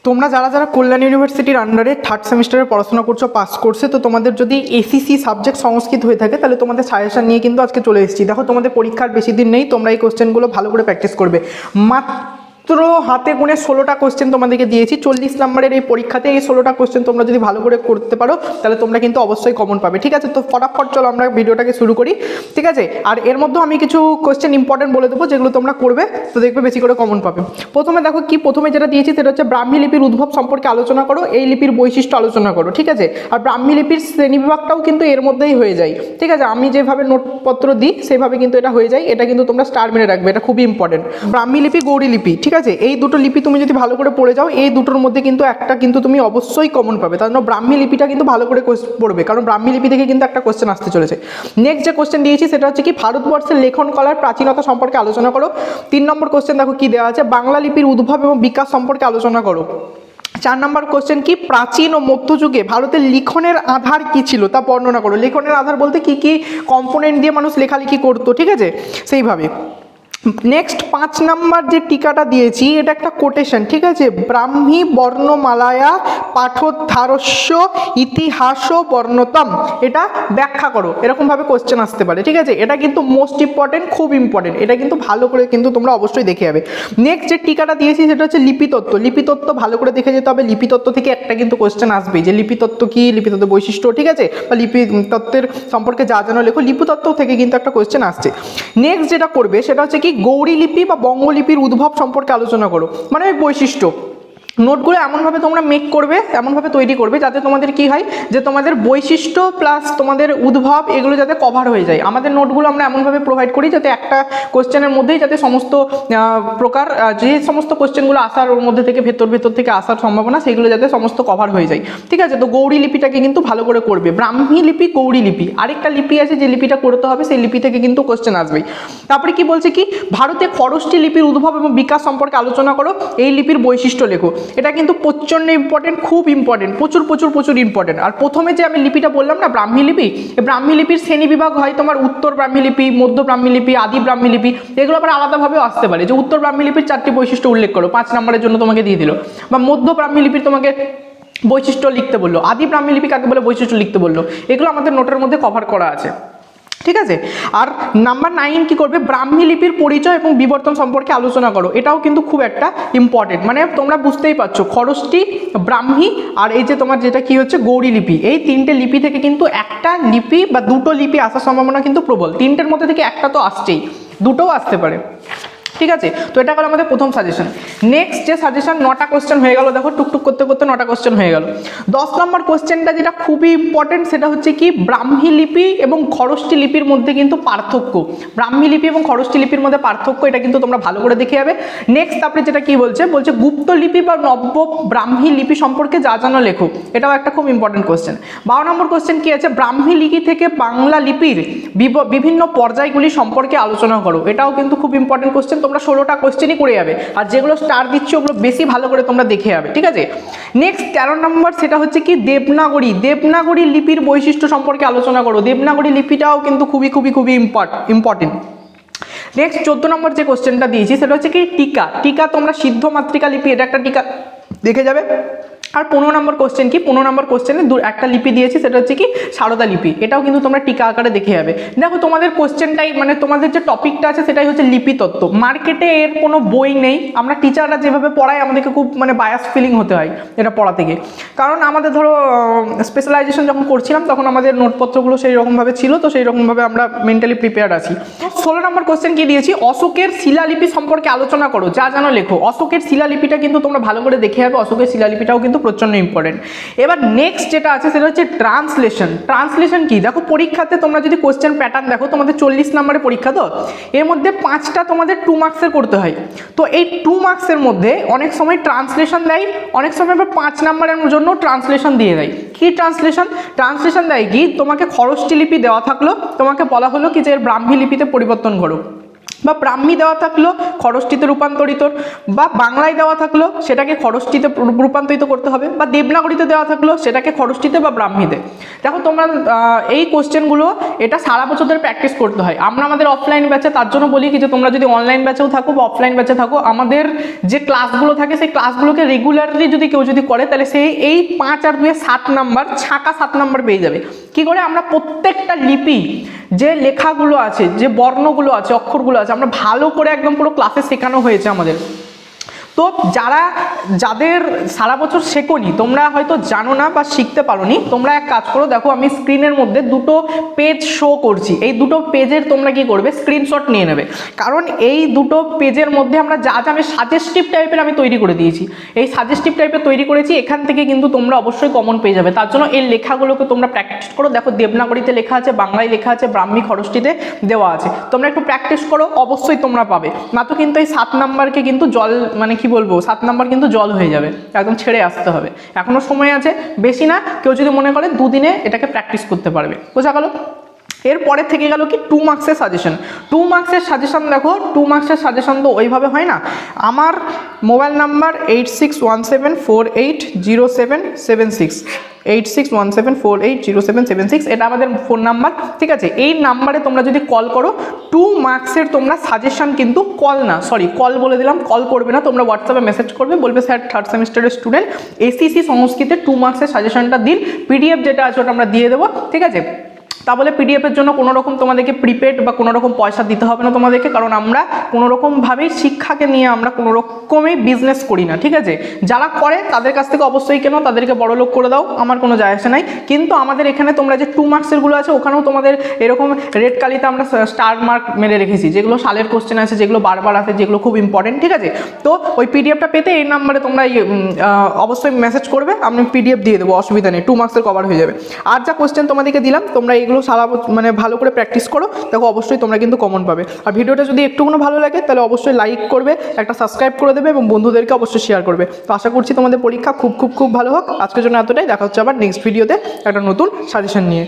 তোমরা যারা যারা কল্যাণ ইউনিভার্সিটির আন্ডারে থার্ড সেমিস্টারে পড়াশোনা করছো পাস কোর্সে, তো তোমাদের যদি এসিসি সাবজেক্ট সংস্কৃত হয়ে থাকে তাহলে তোমাদের সাজেশন নিয়ে কিন্তু আজকে চলে এসেছি। দেখো তোমাদের পরীক্ষার বেশি দিন নেই, তোমরা এই কোশ্চেনগুলো ভালো করে প্র্যাকটিস করবে। মাত্র হাতে গুনে 16টা কোশ্চেন তোমাদেরকে দিয়েছি 40 নম্বরের এই পরীক্ষাতে। এই 16টা কোশ্চেন তোমরা যদি ভালো করে করতে পারো তাহলে তোমরা কিন্তু অবশ্যই কমন পাবে, ঠিক আছে? তো ফটাফট চলো আমরা ভিডিওটাকে শুরু করি, ঠিক আছে? আর এর মধ্যেও আমি কিছু কোশ্চেন ইম্পর্টেন্ট বলে দেবো যেগুলো তোমরা করবে, তো দেখবে বেশি করে কমন পাবে। প্রথমে দেখো কি, প্রথমে যেটা দিয়েছি সেটা হচ্ছে ব্রাহ্মী লিপির উদ্ভব সম্পর্কে আলোচনা করো, এই লিপির বৈশিষ্ট্য আলোচনা করো, ঠিক আছে? আর ব্রাহ্মী লিপির শ্রেণীবিভাগটাও কিন্তু এর মধ্যেই হয়ে যায়, ঠিক আছে? আমি যেভাবে নোটপত্র দিই সেভাবে কিন্তু এটা হয়ে যায়, এটা কিন্তু তোমরা স্টার মেনে রাখবে, এটা খুবই ইম্পর্টেন্ট। ব্রাহ্মী লিপি, গৌড়ী লিপি, ঠিক আছে? এই দুটো লিপি তুমি যদি ভালো করে পড়ে যাও, এই দুটোর মধ্যে কিন্তু একটা কিন্তু তুমি অবশ্যই কমন পাবে। তার জন্য ব্রাহ্মী লিপিটা কিন্তু ভালো করে পড়বে, কারণ ব্রাহ্মী লিপি থেকে কিন্তু একটা কোশ্চেন আসতে চলেছে। নেক্সট যে কোশ্চেন দিয়েছি সেটা হচ্ছে কি, ভারতবর্ষের লেখন কলার প্রাচীনতা সম্পর্কে আলোচনা করো। 3 নম্বর কোশ্চেন দেখো কি দেওয়া আছে, বাংলা লিপির উদ্ভব এবং বিকাশ সম্পর্কে আলোচনা করো। 4 নম্বর কোশ্চেন কি, প্রাচীন ও মধ্যযুগে ভারতের লিখনের আধার কি ছিল তা বর্ণনা করো। লিখনের আধার বলতে কি কি কম্পোনেন্ট দিয়ে মানুষ লেখালেখি করতো, ঠিক আছে? সেইভাবে। নেক্সট 5 নাম্বার যে টিকাটা দিয়েছি এটা একটা কোটেশন, ঠিক আছে? ব্রাহ্মী বর্ণমালায়া পাঠোদ্ধারস্য ইতিহাস বর্ণতম, এটা ব্যাখ্যা করো, এরকমভাবে কোশ্চেন আসতে পারে, ঠিক আছে? এটা কিন্তু মোস্ট ইম্পর্টেন্ট, খুব ইম্পর্টেন্ট, এটা কিন্তু ভালো করে কিন্তু তোমরা অবশ্যই দেখে যাবে। নেক্সট যে টিকাটা দিয়েছি সেটা হচ্ছে লিপিতত্ত্ব। লিপিতত্ত্ব ভালো করে দেখে যেতে হবে, লিপিতত্ত্ব থেকে একটা কিন্তু কোশ্চেন আসবে যে লিপিতত্ত্ব কি, লিপিতত্ত্বের বৈশিষ্ট্য, ঠিক আছে? বা লিপিতত্ত্বের সম্পর্কে যা জানো লেখো, লিপিতত্ত্ব থেকে কিন্তু একটা কোশ্চেন আসছে। নেক্সট যেটা করবে সেটা হচ্ছে কি, গৌড়ী লিপি বা বঙ্গলিপির উদ্ভব সম্পর্কে আলোচনা করো, মানে বৈশিষ্ট্য। নোটগুলো এমনভাবে তোমরা মেক করবে, এমনভাবে তৈরি করবে যাতে তোমাদের কি হয়, যে তোমাদের বৈশিষ্ট্য প্লাস তোমাদের উদ্ভব এগুলো যাতে কভার হয়ে যায়। আমাদের নোটগুলো আমরা এমনভাবে প্রোভাইড করি যাতে একটা কোশ্চেনের মধ্যেই যাতে সমস্ত প্রকার যে সমস্ত কোশ্চেনগুলো আসার ওর মধ্যে থেকে ভেতর থেকে আসার সম্ভাবনা সেগুলো যাতে সমস্ত কভার হয়ে যায়, ঠিক আছে? তো গৌড়ী লিপিটাকে কিন্তু ভালো করে করবে। ব্রাহ্মী লিপি, গৌড়ী লিপি, আরেকটা লিপি আছে যে লিপিটা করতে হবে, সেই লিপি থেকে কিন্তু কোশ্চেন আসবেই। তারপরে কি বলছে কি, ভারতে খরষ্টি লিপির উদ্ভব এবং বিকাশ সম্পর্কে আলোচনা করো, এই লিপির বৈশিষ্ট্য লেখো। এটা কিন্তু প্রচণ্ড ইম্পর্টেন্ট, খুব ইম্পর্টেন্ট, প্রচুর ইম্পর্টেন্ট। আর প্রথমে যে আমি লিপিটা বললাম না ব্রাহ্মী লিপি, এই ব্রাহ্মী লিপির শ্রেণী বিভাগ হয় তোমার উত্তর ব্রাহ্মী লিপি, মধ্য ব্রাহ্মী লিপি, আদি ব্রাহ্মী লিপি, এগুলো আবার আলাদাভাবেও আসতে পারে। যে উত্তর ব্রাহ্মী লিপির 4টি বৈশিষ্ট্য উল্লেখ করো, 5 নম্বরের জন্য তোমাকে দিয়ে দিল। বা মধ্য ব্রাহ্মী লিপির তোমাকে বৈশিষ্ট্য লিখতে বললো, আদি ব্রাহ্মী লিপি কাকে বলে বৈশিষ্ট্য লিখতে বললো, এগুলো আমাদের নোটের মধ্যে কভার করা আছে, ঠিক আছে? আর নাম্বার 9 কি করবে, ব্রাহ্মী লিপির পরিচয় এবং বিবর্তন সম্পর্কে আলোচনা করো। এটাও কিন্তু খুব একটা ইম্পর্টেন্ট, মানে তোমরা বুঝতেই পারছো খরষ্টি, ব্রাহ্মী আর এই যে তোমার যেটা কি হচ্ছে গৌড়ী লিপি, এই 3টে লিপি থেকে কিন্তু একটা লিপি বা 2টো লিপি আসার সম্ভাবনা কিন্তু প্রবল। 3টের মধ্যে থেকে একটা তো আসছেই, 2টোও আসতে পারে, ঠিক আছে? তো এটা হলো আমাদের প্রথম সাজেশন। নেক্সট যে সাজেশন, 9টা কোশ্চেন হয়ে গেল, দেখো টুকটুক করতে করতে 9টা কোশ্চেন হয়ে গেল। 10 নম্বর কোশ্চেনটা যেটা খুবই ইম্পর্টেন্ট সেটা হচ্ছে কি, ব্রাহ্মী লিপি এবং খরষ্টি লিপির মধ্যে কিন্তু পার্থক্য। ব্রাহ্মী লিপি এবং খরষ্টি লিপির মধ্যে পার্থক্য, এটা কিন্তু তোমরা ভালো করে দেখে যাবে। নেক্সট তারপরে যেটা কি বলছে, গুপ্ত লিপি বা নব্য ব্রাহ্মী লিপি সম্পর্কে যা জানো লেখো, এটাও একটা খুব ইম্পর্টেন্ট কোশ্চেন। 12 নম্বর কোশ্চেন কি আছে, ব্রাহ্মী লিপি থেকে বাংলা লিপির বিভিন্ন পর্যায়গুলি সম্পর্কে আলোচনা করো, এটাও কিন্তু খুব ইম্পর্টেন্ট কোশ্চেন। তোমরা 16টা কোশ্চেনই করে যাবে, আর যেগুলো স্টার দিচ্ছে ওগুলো বেশি ভালো করে তোমরা দেখে যাবে, ঠিক আছে? নেক্সট 13 নম্বর সেটা হচ্ছে কি, দেবনাগরী লিপির বৈশিষ্ট্য সম্পর্কে আলোচনা করো। দেবনাগরী লিপিটাও কিন্তু খুবই ইম্পর্টেন্ট। নেক্সট 14 নম্বর যে কোশ্চেনটা দিয়েছি সেটা হচ্ছে কি, টিকা তোমরা সিদ্ধ মাতৃকা লিপি, এটা একটা টিকা দেখে যাবে। আর 15 নম্বর কোশ্চেন কি, 15 নম্বর কোশ্চেনে একটা লিপি দিয়েছি সেটা হচ্ছে কি, সারদা লিপি, এটাও কিন্তু তোমরা টিকা আকারে দেখে যাবে। দেখো তোমাদের কোশ্চেনটাই, মানে তোমাদের যে টপিকটা আছে সেটাই হচ্ছে লিপিতত্ত্ব। মার্কেটে এর কোনো বই নেই, আমরা টিচাররা যেভাবে পড়াই আমাদেরকে খুব মানে বায়াস ফিলিং হতে হয় এটা পড়া থেকে, কারণ আমাদের ধরো স্পেশালাইজেশন যখন করছিলাম তখন আমাদের নোটপত্রগুলো সেই রকমভাবে ছিল, তো সেই রকমভাবে আমরা মেন্টালি প্রিপেয়ার্ড আছি। 16 নম্বর কোশ্চেন কি দিয়েছি, অশোকের শিলালিপি সম্পর্কে আলোচনা করো, যা জানো লেখো। অশোকের শিলালিপিটা কিন্তু তোমরা ভালো করে দেখে যাবে, অশোকের শিলালিপিটাও কিন্তু প্রচন্ড ইম্পর্টেন্ট। এবার নেক্সট যেটা আছে সেটা হচ্ছে ট্রান্সলেশন কি, দেখো পরীক্ষাতে তোমরা যদি কোশ্চেন প্যাটার্ন দেখো, তোমাদের 40 নম্বরের পরীক্ষা, তো এর মধ্যে 5টা তোমাদের 2 মার্কসের করতে হয়। তো এই 2 মার্কসের মধ্যে অনেক সময় ট্রান্সলেশন দেয়, অনেক সময় আবার 5 নম্বরের জন্য ট্রান্সলেশন দিয়ে দেয়। কি ট্রান্সলেশন দেয় কি, তোমাকে খরষ্টি লিপি দেওয়া থাকলো, তোমাকে বলা হলো কি যে এর ব্রাহ্মী লিপিতে পরিবর্তন করো। বা ব্রাহ্মী দেওয়া থাকলো খরষ্টিতে রূপান্তরিত, বা বাংলায় দেওয়া থাকলো সেটাকে খরষ্টিতে রূপান্তরিত করতে হবে, বা দেবনাগরীতে দেওয়া থাকলো সেটাকে খরষ্টিতে বা ব্রাহ্মীতে। দেখো তোমরা এই কোশ্চেনগুলো এটা সারা বছর ধরে প্র্যাকটিস করতে হয়। আমরা আমাদের অফলাইন ব্যাচে তার জন্য বলি কি যে তোমরা যদি অনলাইন ব্যাচেও থাকো বা অফলাইন ব্যাচে থাকো, আমাদের যে ক্লাসগুলো থাকে সেই ক্লাসগুলোকে রেগুলারলি যদি কেউ যদি করে তাহলে সেই এই 5 আর 2 7 নাম্বার, ছাকা 7 নাম্বার পেয়ে যাবে। কি করে? আমরা প্রত্যেকটা লিপি, যে লেখাগুলো আছে, যে বর্ণগুলো আছে, অক্ষরগুলো আছে, আমরা ভালো করে একদম পুরো ক্লাসে শেখানো হয়েছে আমাদের। তো যাদের সারা বছর শেখোনি, তোমরা হয়তো জানো না বা শিখতে পারোনি, তোমরা এক কাজ করো, দেখো আমি স্ক্রিনের মধ্যে 2টো পেজ শো করছি, এই 2টো পেজের তোমরা কি করবে, স্ক্রিনশট নিয়ে নেবে। কারণ এই 2টো পেজের মধ্যে আমরা যা আমি সাজেস্টিভ টাইপের আমি তৈরি করে দিয়েছি, এই সাজেস্টিভ টাইপের তৈরি করেছি, এখান থেকে কিন্তু তোমরা অবশ্যই কমন পেয়ে যাবে। তার জন্য এই লেখাগুলোকে তোমরা প্র্যাকটিস করো। দেখো দেবনাগরীতে লেখা আছে, বাংলায় লেখা আছে, ব্রাহ্মী খরষ্টিতে দেওয়া আছে, তোমরা একটু প্র্যাকটিস করো, অবশ্যই তোমরা পাবে। না তো কিন্তু এই 7 নাম্বারকে কিন্তু জল, মানে কি বলবো, 7 নাম্বার কিন্তু জল হয়ে যাবে, একদম ছেড়ে আসতে হবে। এখনো সময় আছে, বেশি না, কেউ যদি মনে করে 2 দিনে এটাকে প্র্যাকটিস করতে পারবে। বোঝা গেল? এরপরে থেকে গেল কি 2 মার্কসের সাজেশন। 2 মার্কসের সাজেশন দেখো, 2 মার্কসের সাজেশন তো ওইভাবে হয় না। আমার মোবাইল নাম্বার 8617480776, 8617480776, এটা আমাদের ফোন নাম্বার, ঠিক আছে? এই নাম্বারে তোমরা যদি কল করো, 2 মার্কসের তোমরা সাজেশন কিন্তু কল বলে দিলাম, কল করবে না, তোমরা হোয়াটসঅ্যাপে মেসেজ করবে, বলবে স্যার 3rd সেমিস্টারের স্টুডেন্ট, এসিসি সংস্কৃতে 2 মার্কসের সাজেশনটা দিন, পিডিএফ যেটা আছে ওটা আমরা দিয়ে দেবো, ঠিক আছে? তা বলে পিডিএফের জন্য কোনো রকম তোমাদেরকে প্রিপেড বা কোনো রকম পয়সা দিতে হবে না তোমাদেরকে, কারণ আমরা কোনো রকমভাবেই শিক্ষাকে নিয়ে আমরা কোনো রকমই বিজনেস করি না, ঠিক আছে? যারা করে তাদের কাছ থেকে অবশ্যই কেন, তাদেরকে বড়লোক করে দাও, আমার কোনো যায় আসে নাই। কিন্তু আমাদের এখানে তোমরা যে 2 মার্কসেরগুলো আছে, ওখানেও তোমাদের এরকম রেড কালিতে আমরা স্টার মার্ক মেরে রেখেছি, যেগুলো সালের কোশ্চেন আছে, যেগুলো বারবার আসে, যেগুলো খুব ইম্পর্টেন্ট, ঠিক আছে? তো ওই পিডিএফটা পেতে এই নাম্বারে তোমরা অবশ্যই মেসেজ করবে, আমি পিডিএফ দিয়ে দেবো, অসুবিধা নেই, 2 মার্কসের কভার হয়ে যাবে। আর যা কোশ্চেন তোমাদেরকে দিলাম, তোমরা এগুলো সারা মানে ভালো করে প্র্যাকটিস করো, দেখো অবশ্যই তোমরা কিন্তু কমন পাবে। আর ভিডিওটা যদি একটুকুনো ভালো লাগে তাহলে অবশ্যই লাইক করবে, একটা সাবস্ক্রাইব করে দেবে এবং বন্ধুদেরকে অবশ্যই শেয়ার করবে। তো আশা করছি তোমাদের পরীক্ষা খুব খুব খুব ভালো হোক। আজকের জন্য এতটাই, দেখা হচ্ছে আবার নেক্সট ভিডিওতে একটা নতুন সাজেশন নিয়ে।